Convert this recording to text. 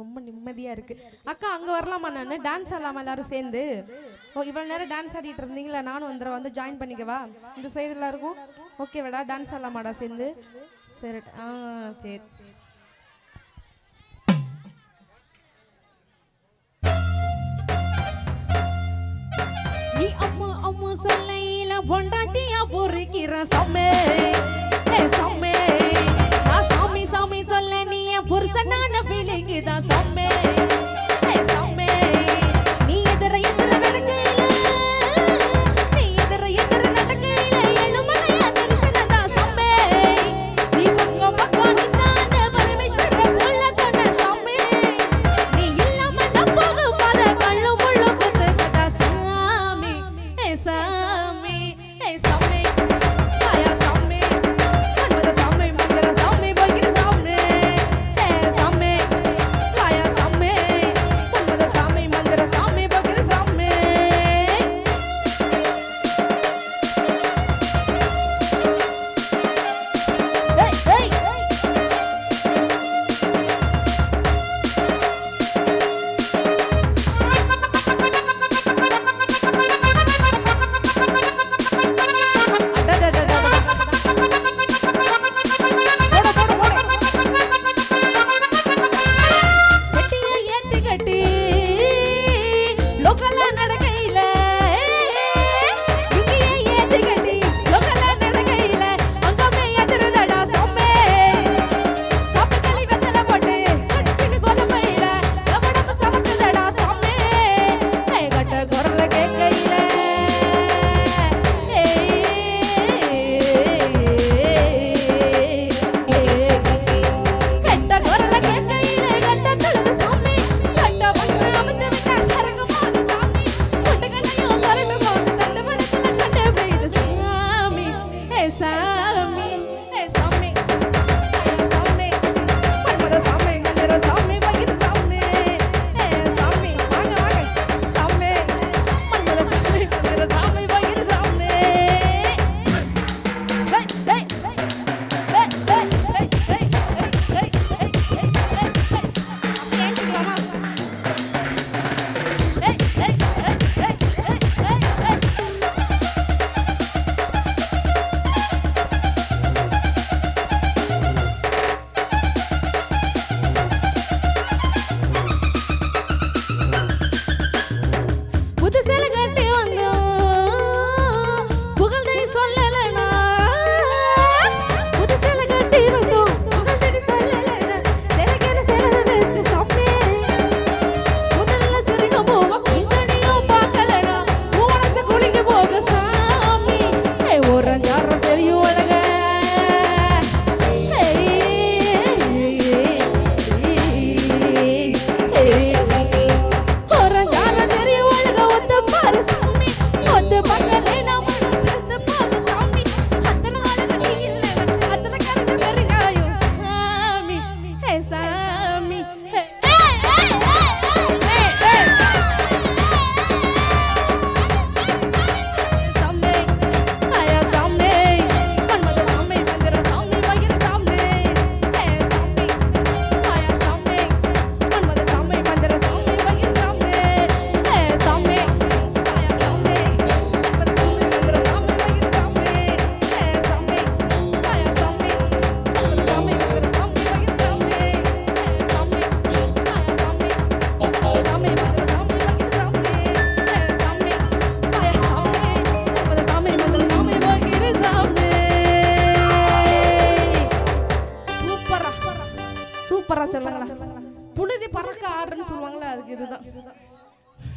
ரொம்ப நிம்மதியாக இருக்குது. அக்கா அங்கே வரலாமா? நான் டான்ஸ் ஆடலாமா எல்லாரும் சேர்ந்து? ஓ இவ்வளோ நேரம் டான்ஸ் ஆடிட்டு இருந்தீங்களா? நானும் வந்து ஜாயின் பண்ணிக்கவா? இந்த சைடு எல்லாருக்கும் ஓகேவாடா? டான்ஸ் ஆடலாமாடா சேர்ந்து? சரி சரி. நீ அம்மா அம்மா சொல்லையில பொண்டாட்டியா பொறுக்கிற சம்மே சம்மே. நான் சாமி சாமி சொல்ல நீ என் புருஷனான பிள்ளைக்குதான் சம்மே சம்மே. நீ எதிர எதிர நடக்கையில நீ எதிர எதிர நடக்கையில எழுமலையா தரிசனதான் சம்மே. நீ பக்கம் பக்கம் நின்னாத பரமேஸ்வர புள்ள சொன்ன சம்மே. நீ இல்லாம நான் போக போத கள்ளு முள்ளு குத்து கதா சாமி சாமி சாமி. ஆயா சாமி மன்மத சாமி மந்திர சாமி பகிர சாமி சாமி. ஆயா சாமி மன்மத சாமி மந்திர சாமி பகிர சாமி. ஏய் ஏய் சூப்பரா சொல்லுங்களா? புழுதி பறக்க ஆடுறன்னு சொல்லுவாங்களா? அதுக்கு இதுதான்.